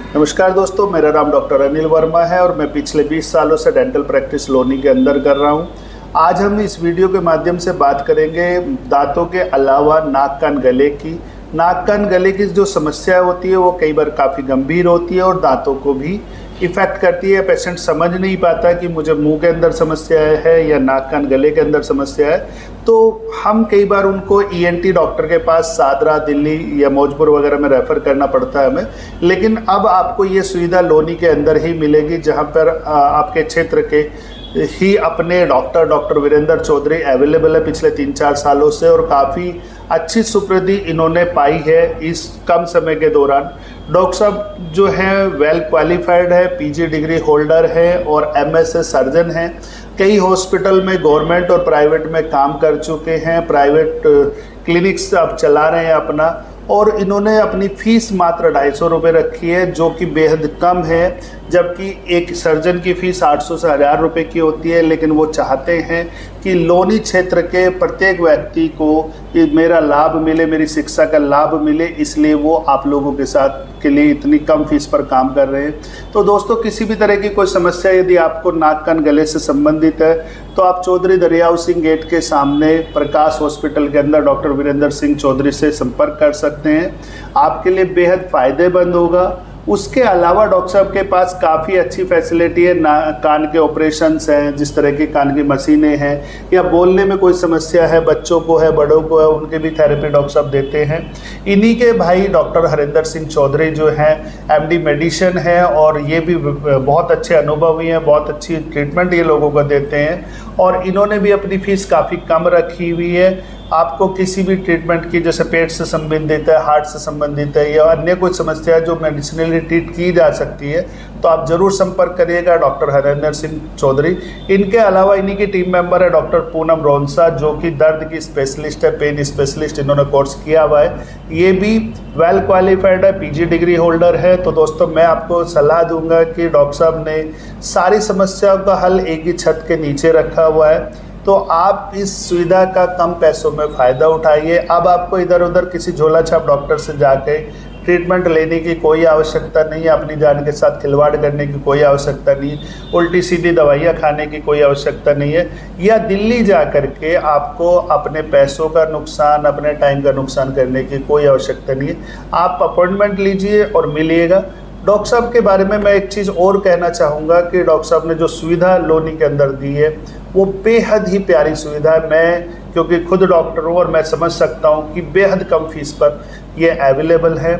नमस्कार दोस्तों, मेरा नाम डॉक्टर अनिल वर्मा है और मैं पिछले 20 सालों से डेंटल प्रैक्टिस लोनी के अंदर कर रहा हूं। आज हम इस वीडियो के माध्यम से बात करेंगे दांतों के अलावा नाक कान गले की। नाक कान गले की जो समस्या होती है वो कई बार काफ़ी गंभीर होती है और दांतों को भी इफ़ेक्ट करती है। पेशेंट समझ नहीं पाता कि मुझे मुंह के अंदर समस्या है या नाक कान गले के अंदर समस्या है, तो हम कई बार उनको ईएनटी डॉक्टर के पास सादरा, दिल्ली या मौजपुर वगैरह में रेफ़र करना पड़ता है हमें। लेकिन अब आपको ये सुविधा लोनी के अंदर ही मिलेगी, जहाँ पर आपके क्षेत्र के ही अपने डॉक्टर वीरेंद्र चौधरी अवेलेबल है पिछले 3-4 सालों से, और काफ़ी अच्छी सुप्रसिद्धि इन्होंने पाई है इस कम समय के दौरान। डॉक्टर साहब जो हैं वेल क्वालिफाइड है, पीजी डिग्री होल्डर है और एमएसए सर्जन हैं। कई हॉस्पिटल में गवर्नमेंट और प्राइवेट में काम कर चुके हैं, प्राइवेट क्लिनिक्स अब चला रहे हैं अपना, और इन्होंने अपनी फ़ीस मात्र 250 रुपये रखी है, जो कि बेहद कम है। जबकि एक सर्जन की फ़ीस 800 से 1000 रुपये की होती है। लेकिन वो चाहते हैं कि लोनी क्षेत्र के प्रत्येक व्यक्ति को मेरा लाभ मिले, मेरी शिक्षा का लाभ मिले, इसलिए वो आप लोगों के साथ के लिए इतनी कम फीस पर काम कर रहे हैं। तो दोस्तों, किसी भी तरह की कोई समस्या यदि आपको नाक कान गले से संबंधित है तो आप चौधरी दरियाव सिंह गेट के सामने प्रकाश हॉस्पिटल के अंदर डॉक्टर वीरेंद्र सिंह चौधरी से संपर्क कर सकते हैं। आपके लिए बेहद फ़ायदेमंद होगा। उसके अलावा डॉक्टर साहब के पास काफ़ी अच्छी फैसिलिटी है। कान के ऑपरेशंस हैं, जिस तरह की कान की मशीनें हैं, या बोलने में कोई समस्या है, बच्चों को है, बड़ों को है, उनके भी थेरेपी डॉक्टर साहब देते हैं। इन्हीं के भाई डॉक्टर हरिंदर सिंह चौधरी जो हैं एमडी मेडिसिन है, और ये भी बहुत अच्छे अनुभवी हैं, बहुत अच्छी ट्रीटमेंट ये लोगों को देते हैं। और इन्होंने भी अपनी फ़ीस काफ़ी कम रखी हुई है। आपको किसी भी ट्रीटमेंट की, जैसे पेट से संबंधित है, हार्ट से संबंधित है, या अन्य कोई समस्या है जो मेडिसिनली ट्रीट की जा सकती है, तो आप ज़रूर संपर्क करिएगा डॉक्टर हरिंदर सिंह चौधरी। इनके अलावा इन्हीं की टीम मेंबर है डॉक्टर पूनम रोनसा, जो कि दर्द की स्पेशलिस्ट है, पेन स्पेशलिस्ट, इन्होंने कोर्स किया हुआ है। ये भी वेल क्वालिफाइड है, पीजी डिग्री होल्डर है। तो दोस्तों, मैं आपको सलाह दूंगा कि डॉक्टर साहब ने सारी समस्याओं का हल एक ही छत के नीचे रखा हुआ है, तो आप इस सुविधा का कम पैसों में फ़ायदा उठाइए। अब आपको इधर उधर किसी झोला छाप डॉक्टर से जाके ट्रीटमेंट लेने की कोई आवश्यकता नहीं है, अपनी जान के साथ खिलवाड़ करने की कोई आवश्यकता नहीं है, उल्टी सीधी दवाइयाँ खाने की कोई आवश्यकता नहीं है, या दिल्ली जा कर के आपको अपने पैसों का नुकसान, अपने टाइम का नुकसान करने की कोई आवश्यकता नहीं है। आप अपॉइंटमेंट लीजिए और मिलिएगा। डॉक्टर साहब के बारे में मैं एक चीज़ और कहना चाहूँगा कि डॉक्टर साहब ने जो सुविधा लोनी के अंदर दी है वो बेहद ही प्यारी सुविधा है। मैं क्योंकि खुद डॉक्टर हूँ और मैं समझ सकता हूँ कि बेहद कम फीस पर ये अवेलेबल है।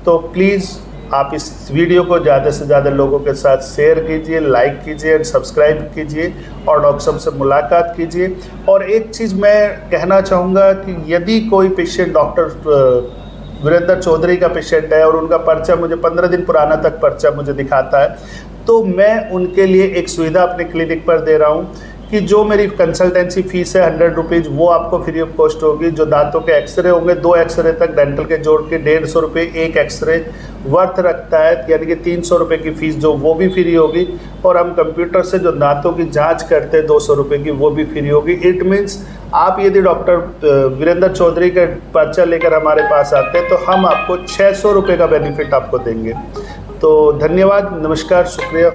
तो प्लीज़ आप इस वीडियो को ज़्यादा से ज़्यादा लोगों के साथ शेयर कीजिए, लाइक कीजिए, सब्सक्राइब कीजिए और डॉक्टर साहब से मुलाकात कीजिए। और एक चीज़ मैं कहना चाहूँगा कि यदि कोई पेशेंट डॉक्टर वीरेंद्र चौधरी का पेशेंट है और उनका पर्चा मुझे 15 दिन पुराना तक पर्चा मुझे दिखाता है, तो मैं उनके लिए एक सुविधा अपने क्लिनिक पर दे रहा हूँ कि जो मेरी कंसल्टेंसी फ़ीस है 100 रुपीज़, वो आपको फ्री ऑफ कॉस्ट होगी। जो दांतों के एक्सरे होंगे, 2 एक्सरे तक डेंटल के जोड़ के 150 रुपये एक एक्सरे वर्थ रखता है, यानी कि 300 रुपये की फ़ीस जो वो भी फ्री होगी। और हम कंप्यूटर से जो दांतों की जांच करते हैं 200 रुपये की, वो भी फ्री होगी। इट मीन्स आप यदि डॉक्टर वीरेंद्र चौधरी का पर्चा लेकर हमारे पास आते हैं तो हम आपको 600 रुपये का बेनिफिट आपको देंगे। तो धन्यवाद, नमस्कार, शुक्रिया।